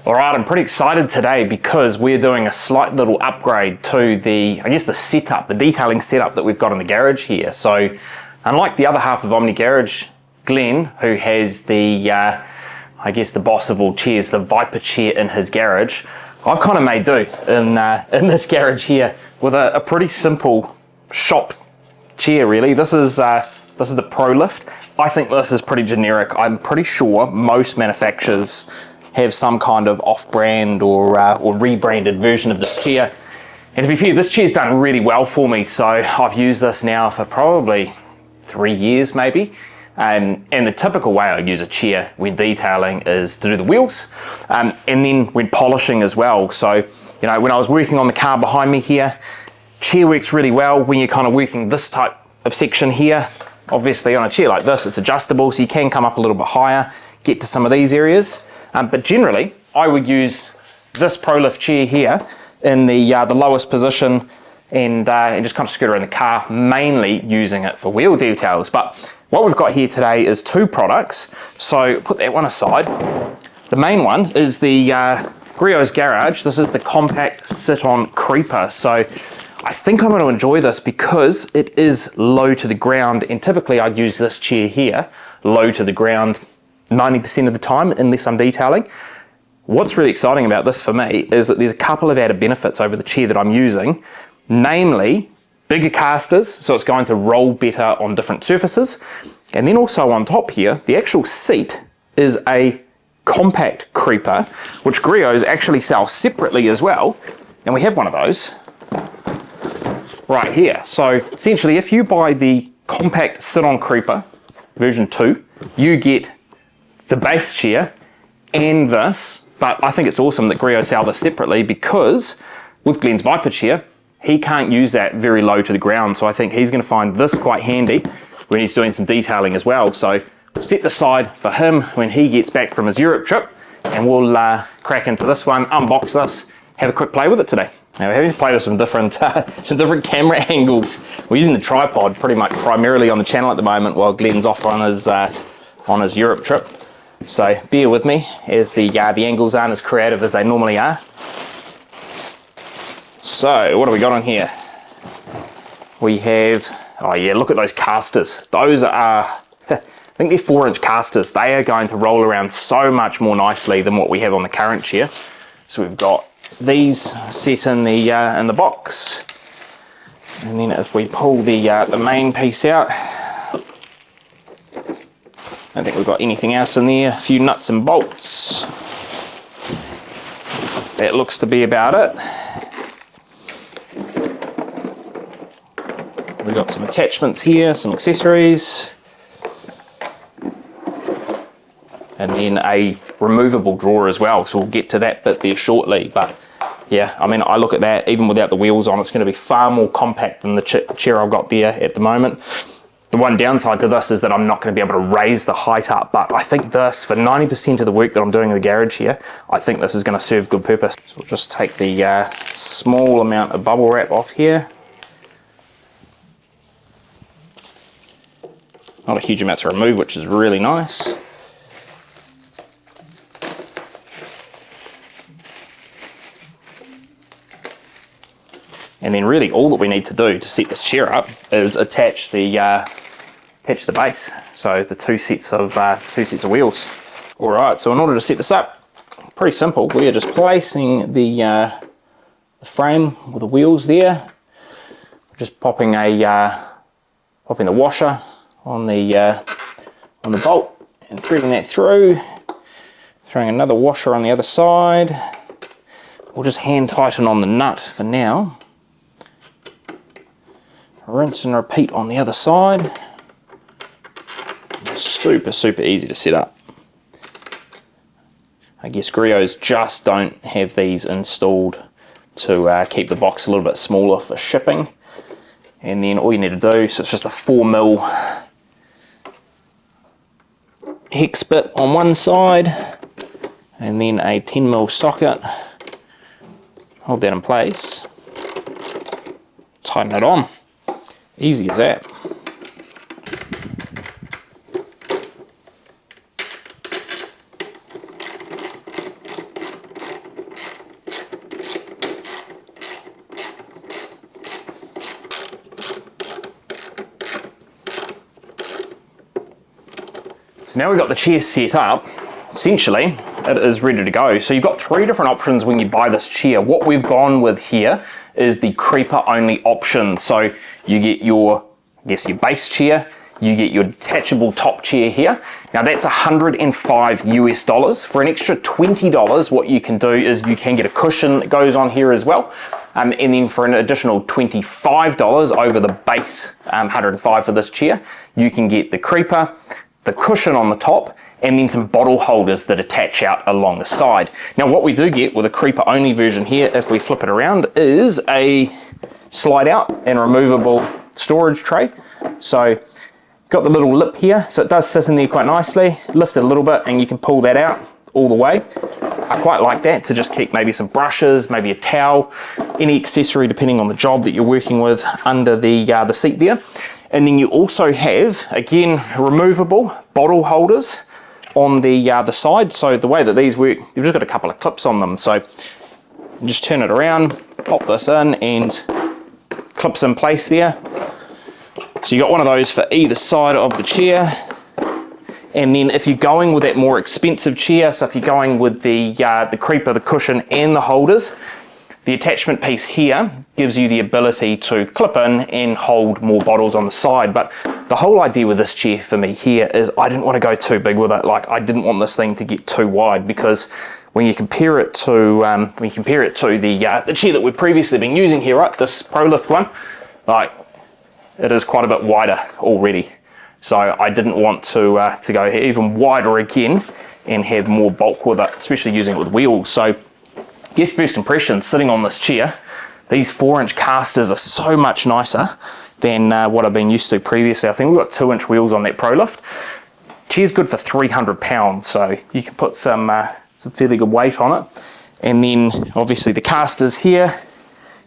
All right, I'm pretty excited today because we're doing a slight little upgrade to the setup, the detailing setup that we've got in the garage here. So unlike the other half of Omni Garage, Glenn, who has the, the boss of all chairs, the Viper chair in his garage, I've kind of made do in this garage here with a pretty simple shop chair really. This is the Pro Lift. I think this is pretty generic. I'm pretty sure most manufacturers have some kind of off-brand or rebranded version of this chair. And to be fair, this chair's done really well for me. So I've used this now for probably 3 years maybe. And the typical way I use a chair when detailing is to do the wheels and then when polishing as well. So, you know, when I was working on the car behind me here, chair works really well when you're kind of working this type of section here. Obviously on a chair like this, it's adjustable, so you can come up a little bit higher, get to some of these areas. But generally, I would use this Pro Lift chair here in the lowest position and just kind of scoot around the car, mainly using it for wheel details. But what we've got here today is two products. So put that one aside. The main one is the Griot's Garage. This is the compact sit-on creeper. So I think I'm going to enjoy this because it is low to the ground, and typically I'd use this chair here low to the ground 90% of the time unless I'm detailing. What's really exciting about this for me is that there's a couple of added benefits over the chair that I'm using, namely bigger casters, so it's going to roll better on different surfaces, and then also on top here, the actual seat is a compact creeper, which Griots actually sell separately as well, and we have one of those right here. So essentially, if you buy the compact sit-on creeper version 2, you get the base chair and this, but I think it's awesome that Griot sell this separately because with Glenn's Viper chair, he can't use that very low to the ground. So I think he's going to find this quite handy when he's doing some detailing as well. So we'll set this aside for him when he gets back from his Europe trip, and we'll crack into this one, unbox this, have a quick play with it today. Now we're having to play with some different camera angles. We're using the tripod pretty much primarily on the channel at the moment while Glenn's off on his Europe trip. So bear with me as the angles aren't as creative as they normally are. So what have we got on here? We have, oh yeah, look at those casters. Those are, I think they're 4-inch casters. They are going to roll around so much more nicely than what we have on the current chair. So we've got these set in the box. And then if we pull the main piece out, I don't think we've got anything else in there. A few nuts and bolts. That looks to be about it. We've got some attachments here, some accessories. And then a removable drawer as well. So we'll get to that bit there shortly. But yeah, I mean, I look at that, even without the wheels on, it's going to be far more compact than the chair I've got there at the moment. The one downside to this is that I'm not going to be able to raise the height up, but I think this, for 90% of the work that I'm doing in the garage here, I think this is going to serve good purpose. So we'll just take the small amount of bubble wrap off here. Not a huge amount to remove, which is really nice. And then really all that we need to do to set this chair up is attach the base. So the two sets of wheels. All right, so in order to set this up, pretty simple. We are just placing the frame with the wheels there. Just popping the washer on the bolt and threading that through. Throwing another washer on the other side. We'll just hand tighten on the nut for now. Rinse and repeat on the other side. Super, super easy to set up. I guess Griots just don't have these installed to keep the box a little bit smaller for shipping. And then all you need to do, so it's just a 4mm hex bit on one side, and then a 10mm socket. Hold that in place. Tighten it on. Easy as that. So now we've got the chair set up, essentially it is ready to go. So you've got 3 different options when you buy this chair. What we've gone with here is the creeper only option. So you get your, I guess, your base chair, you get your detachable top chair here. Now that's $105 US. For an extra $20, what you can do is you can get a cushion that goes on here as well. And then for an additional $25 over the base $105 for this chair, you can get the creeper, the cushion on the top, and then some bottle holders that attach out along the side. Now what we do get with a creeper only version here, if we flip it around, is a slide out and removable storage tray. So got the little lip here, so it does sit in there quite nicely. Lift it a little bit and you can pull that out all the way. I quite like that to just keep maybe some brushes, maybe a towel, any accessory depending on the job that you're working with under the seat there. And then you also have, again, removable bottle holders on the side. So the way that these work, they've just got a couple of clips on them. So you just turn it around, pop this in and clips in place there. So you got one of those for either side of the chair. And then if you're going with that more expensive chair, so if you're going with the creeper, the cushion and the holders, the attachment piece here gives you the ability to clip in and hold more bottles on the side. But the whole idea with this chair for me here is I didn't want to go too big with it. Like I didn't want this thing to get too wide, because when you compare it to the chair that we've previously been using here, right, this ProLift one, like it is quite a bit wider already. So I didn't want to go even wider again and have more bulk with it, especially using it with wheels. So yes, first impressions sitting on this chair, these 4-inch casters are so much nicer than what I've been used to previously. I think we've got 2-inch wheels on that ProLift. Chair's good for 300 pounds, so you can put some fairly good weight on it. And then obviously the casters here,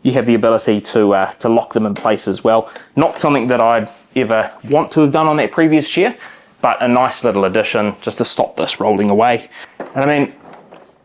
you have the ability to lock them in place as well. Not something that I'd ever want to have done on that previous chair, but a nice little addition just to stop this rolling away. And I mean,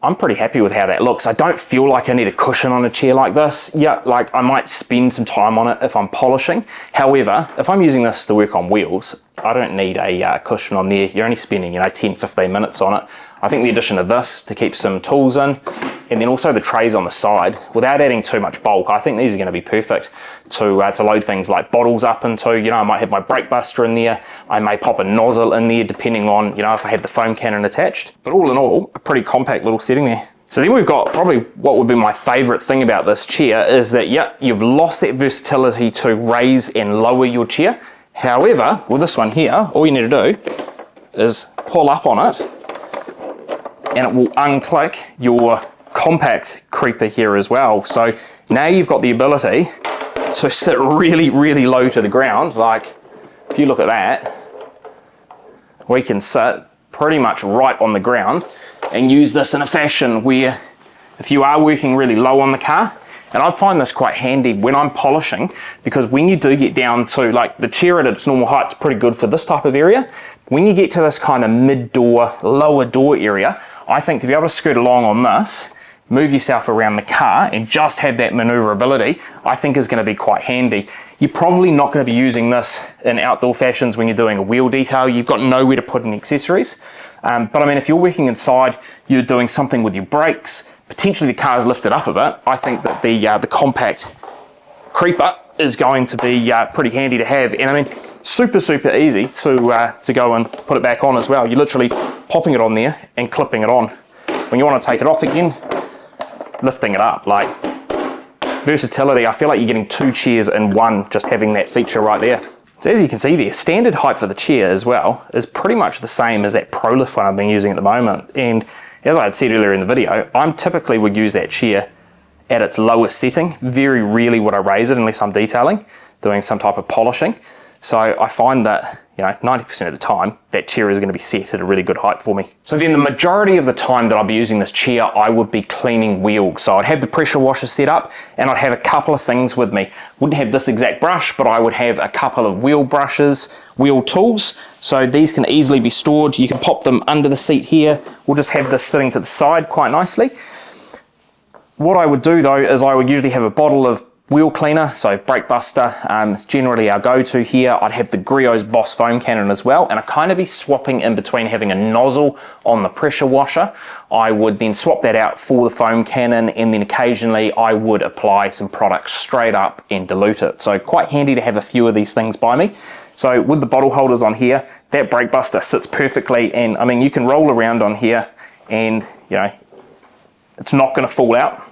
I'm pretty happy with how that looks. I don't feel like I need a cushion on a chair like this. Yeah, like I might spend some time on it if I'm polishing. However, if I'm using this to work on wheels, I don't need a cushion on there. You're only spending 10, 15 minutes on it. I think the addition of this to keep some tools in, and then also the trays on the side, without adding too much bulk, I think these are going to be perfect to load things like bottles up into. I might have my brake buster in there. I may pop a nozzle in there depending on, if I have the foam cannon attached. But all in all, a pretty compact little setting there. So then we've got probably what would be my favorite thing about this chair is that, you've lost that versatility to raise and lower your chair. However, with this one here, all you need to do is pull up on it and it will unclick your compact creeper here as well. So now you've got the ability to sit really, really low to the ground. Like if you look at that, we can sit pretty much right on the ground and use this in a fashion where if you are working really low on the car, and I find this quite handy when I'm polishing, because when you do get down to, like, the chair at its normal height is pretty good for this type of area. When you get to this kind of mid-door, lower door area, I think to be able to scoot along on this, move yourself around the car and just have that maneuverability, I think is going to be quite handy. You're probably not going to be using this in outdoor fashions when you're doing a wheel detail. You've got nowhere to put in accessories. But I mean, if you're working inside, you're doing something with your brakes, potentially the car's lifted up a bit, I think that the compact creeper is going to be pretty handy to have. And I mean, super, super easy to go and put it back on as well. You're literally popping it on there and clipping it on. When you want to take it off again, lifting it up. Like, versatility, I feel like you're getting 2 chairs in one, just having that feature right there. So as you can see there, standard height for the chair as well is pretty much the same as that ProLift one I've been using at the moment. And as I had said earlier in the video, I typically would use that chair at its lowest setting. Very rarely would I raise it unless I'm detailing, doing some type of polishing. So I find that 90% of the time, that chair is going to be set at a really good height for me. So then the majority of the time that I'll be using this chair, I would be cleaning wheels. So I'd have the pressure washer set up and I'd have a couple of things with me. Wouldn't have this exact brush, but I would have a couple of wheel brushes, wheel tools. So these can easily be stored. You can pop them under the seat here. We'll just have this sitting to the side quite nicely. What I would do though is I would usually have a bottle of wheel cleaner, so brake buster, is generally our go-to here. I'd have the Griot's Boss foam cannon as well, and I kind of be swapping in between having a nozzle on the pressure washer. I would then swap that out for the foam cannon, and then occasionally I would apply some product straight up and dilute it. So quite handy to have a few of these things by me. So with the bottle holders on here, that brake buster sits perfectly, and I mean, you can roll around on here and, you know, it's not going to fall out.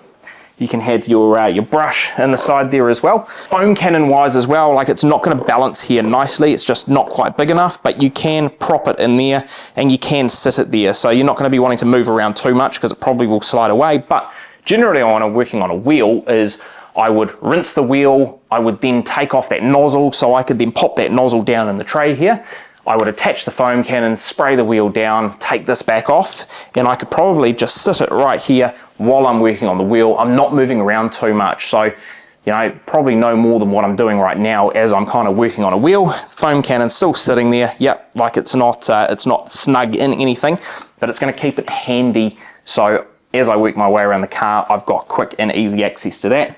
You can have your brush in the side there as well. Foam cannon wise as well, like it's not going to balance here nicely. It's just not quite big enough, but you can prop it in there and you can sit it there. So you're not going to be wanting to move around too much because it probably will slide away. But generally when I'm working on a wheel is I would rinse the wheel. I would then take off that nozzle so I could then pop that nozzle down in the tray here. I would attach the foam cannon, spray the wheel down, take this back off, and I could probably just sit it right here while I'm working on the wheel. I'm not moving around too much, so, you know, probably no more than what I'm doing right now as I'm kind of working on a wheel. Foam cannon still sitting there. Yep, like it's not snug in anything, but it's going to keep it handy. So as I work my way around the car, I've got quick and easy access to that.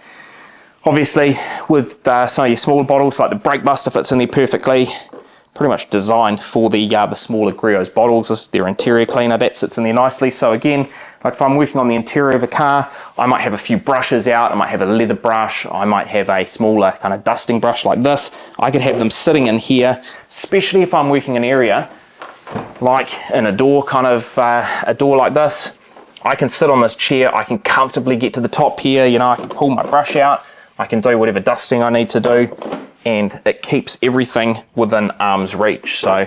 Obviously, with some of your smaller bottles, like the brake buster fits in there perfectly. Pretty much designed for the smaller Griot's bottles. This is their interior cleaner, that sits in there nicely. So again, like if I'm working on the interior of a car, I might have a few brushes out. I might have a leather brush. I might have a smaller kind of dusting brush like this. I could have them sitting in here, especially if I'm working an area like in a door, kind of a door like this. I can sit on this chair. I can comfortably get to the top here. You know, I can pull my brush out. I can do whatever dusting I need to do, and it keeps everything within arm's reach. So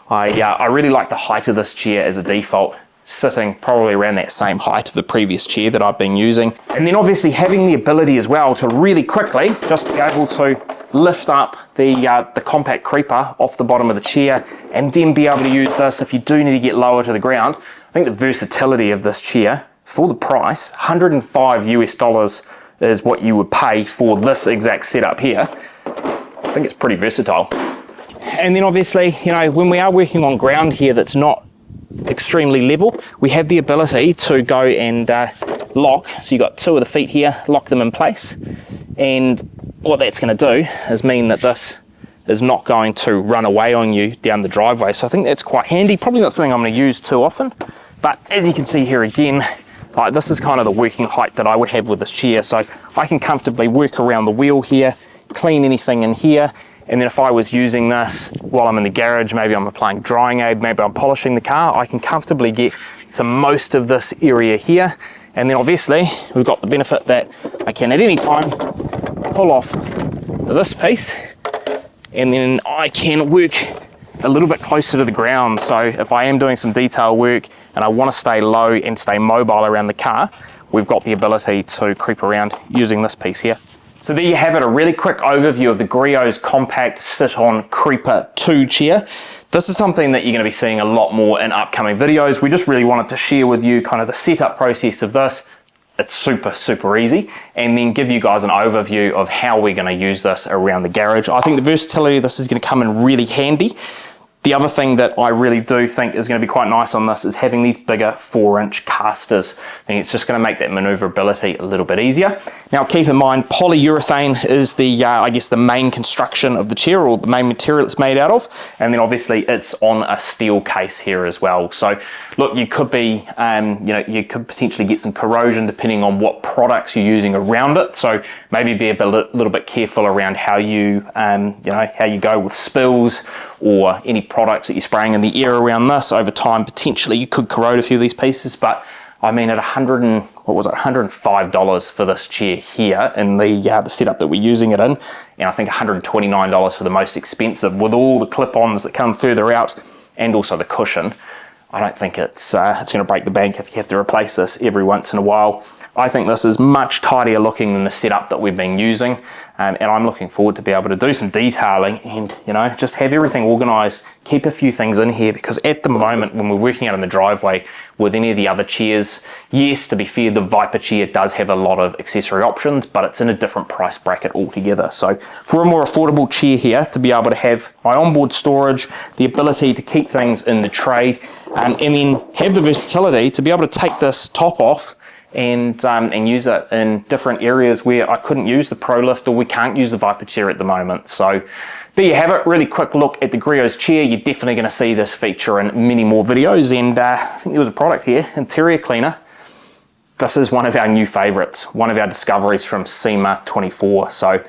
I really like the height of this chair as a default, sitting probably around that same height of the previous chair that I've been using. And then obviously having the ability as well to really quickly just be able to lift up the compact creeper off the bottom of the chair, and then be able to use this if you do need to get lower to the ground. I think the versatility of this chair for the price, $105 US is what you would pay for this exact setup here. I think it's pretty versatile. And then obviously, you know, when we are working on ground here that's not extremely level, we have the ability to go and lock. So you've got two of the feet here, lock them in place. And what that's going to do is mean that this is not going to run away on you down the driveway. So I think that's quite handy. Probably not something I'm going to use too often, but as you can see here again, like this is kind of the working height that I would have with this chair. So I can comfortably work around the wheel here, clean anything in here, and then if I was using this while I'm in the garage, maybe I'm applying drying aid, maybe I'm polishing the car, I can comfortably get to most of this area here. And then obviously we've got the benefit that I can at any time pull off this piece, and then I can work a little bit closer to the ground. So if I am doing some detail work and I want to stay low and stay mobile around the car, we've got the ability to creep around using this piece here. So there you have it, a really quick overview of the Griot's compact sit-on Creeper 2 chair. This is something that you're going to be seeing a lot more in upcoming videos. We just really wanted to share with you kind of the setup process of this. It's super, super easy, and then give you guys an overview of how we're going to use this around the garage. I think the versatility of this is going to come in really handy. The other thing that I really do think is going to be quite nice on this is having these bigger 4-inch casters. I think it's just going to make that maneuverability a little bit easier. Now keep in mind, polyurethane is the, I guess the main construction of the chair, or the main material it's made out of. And then obviously it's on a steel case here as well. So look, you could be, you know, you could potentially get some corrosion depending on what products you're using around it. So maybe be a little bit careful around how you, you know, how you go with spills or any products that you're spraying in the air around this. Over time, potentially you could corrode a few of these pieces, but I mean, at $105 for this chair here in the setup that we're using it in, and I think $129 for the most expensive, with all the clip-ons that come further out and also the cushion. I don't think it's going to break the bank if you have to replace this every once in a while. I think this is much tidier looking than the setup that we've been using, and I'm looking forward to be able to do some detailing and, you know, just have everything organized, keep a few things in here, because at the moment when we're working out in the driveway with any of the other chairs, yes, to be fair, the Viper chair does have a lot of accessory options, but it's in a different price bracket altogether. So for a more affordable chair here, to be able to have my onboard storage, the ability to keep things in the tray, and then have the versatility to be able to take this top off and use it in different areas where I couldn't use the Pro Lift or we can't use the Viper chair at the moment. So there you have it, really quick look at the Griots chair. You're definitely going to see this feature in many more videos, and I think there was a product here, interior cleaner. This is one of our new favorites, one of our discoveries from SEMA 24. So I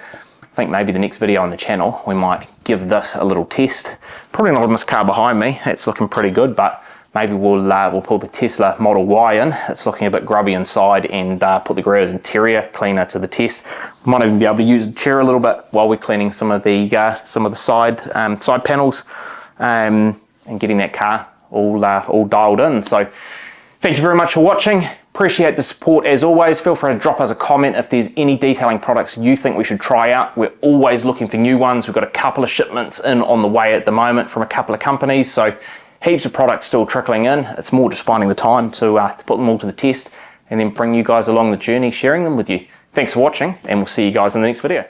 think maybe the next video on the channel, we might give this a little test. Probably not on this car behind me, it's looking pretty good, but maybe we'll pull the Tesla Model Y in. It's looking a bit grubby inside, and put the Griots interior cleaner to the test. Might even be able to use the chair a little bit while we're cleaning some of the side panels, and getting that car all dialed in. So thank you very much for watching. Appreciate the support as always. Feel free to drop us a comment if there's any detailing products you think we should try out. We're always looking for new ones. We've got a couple of shipments in on the way at the moment from a couple of companies, so heaps of products still trickling in. It's more just finding the time to put them all to the test and then bring you guys along the journey, sharing them with you. Thanks for watching, and we'll see you guys in the next video.